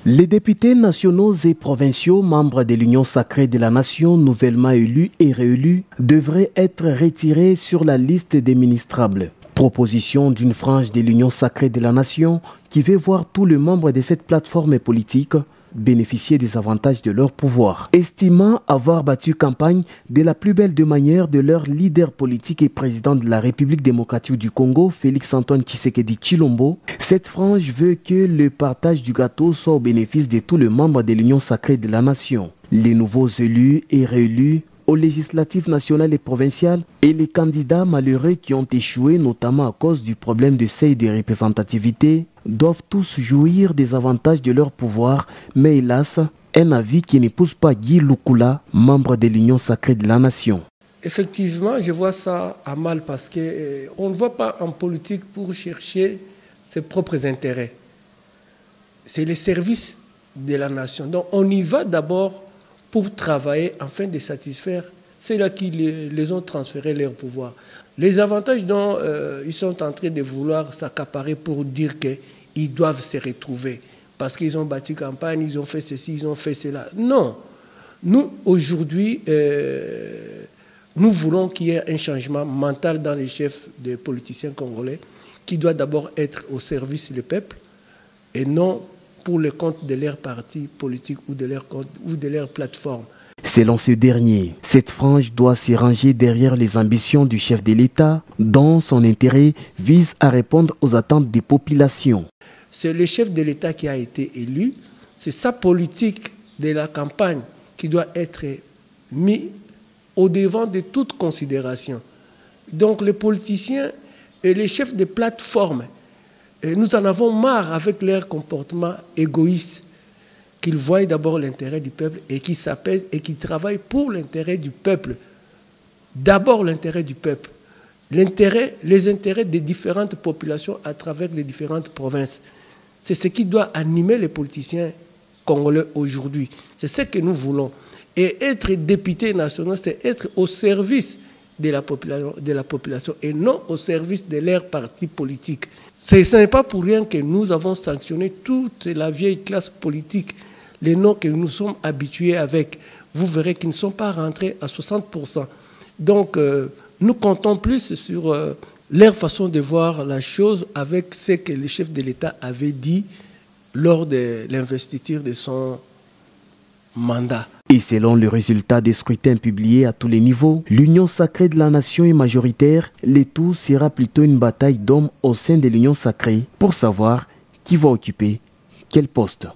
Les députés nationaux et provinciaux, membres de l'Union sacrée de la nation, nouvellement élus et réélus, devraient être retirés sur la liste des ministrables. Proposition d'une frange de l'Union sacrée de la nation qui veut voir tous les membres de cette plateforme politique bénéficier des avantages de leur pouvoir, estimant avoir battu campagne de la plus belle de manière de leur leader politique et président de la République démocratique du Congo, Félix-Antoine Tshisekedi Tshilombo. Cette frange veut que le partage du gâteau soit au bénéfice de tous les membres de l'Union sacrée de la nation. Les nouveaux élus et réélus aux législatives nationales et provinciales et les candidats malheureux qui ont échoué, notamment à cause du problème de seuil de représentativité, doivent tous jouir des avantages de leur pouvoir, mais hélas, un avis qui n'épouse pas Guy Lukula, membre de l'Union sacrée de la nation. Effectivement, je vois ça à mal parce qu'on ne va pas en politique pour chercher ses propres intérêts. C'est le service de la nation. Donc on y va d'abord pour travailler afin de satisfaire ceux-là qui les ont transféré leur pouvoir. Les avantages dont ils sont en train de vouloir s'accaparer pour dire qu'ils doivent se retrouver parce qu'ils ont battu campagne, ils ont fait ceci, ils ont fait cela. Non. Nous, aujourd'hui, nous voulons qu'il y ait un changement mental dans les chefs des politiciens congolais qui doit d'abord être au service du peuple et non pour le compte de leur parti politique ou de leur plateforme. Selon ce dernier, cette frange doit se ranger derrière les ambitions du chef de l'État, dont son intérêt vise à répondre aux attentes des populations. C'est le chef de l'État qui a été élu, c'est sa politique de la campagne qui doit être mise au devant de toute considération. Donc les politiciens et les chefs de plateforme, nous en avons marre avec leur comportement égoïste, qu'ils voient d'abord l'intérêt du peuple et qui s'apaisent et qui travaillent pour l'intérêt du peuple. D'abord l'intérêt du peuple, les intérêts des différentes populations à travers les différentes provinces. C'est ce qui doit animer les politiciens congolais aujourd'hui. C'est ce que nous voulons. Et être député national, c'est être au service de la population et non au service de leur parti politique. Ce n'est pas pour rien que nous avons sanctionné toute la vieille classe politique, les noms que nous sommes habitués avec. Vous verrez qu'ils ne sont pas rentrés à 60%. Donc, nous comptons plus sur leur façon de voir la chose avec ce que le chef de l'État avait dit lors de l'investiture de son mandat. Et selon le résultat des scrutins publiés à tous les niveaux, l'Union sacrée de la nation est majoritaire. Le tout sera plutôt une bataille d'hommes au sein de l'Union sacrée pour savoir qui va occuper quel poste.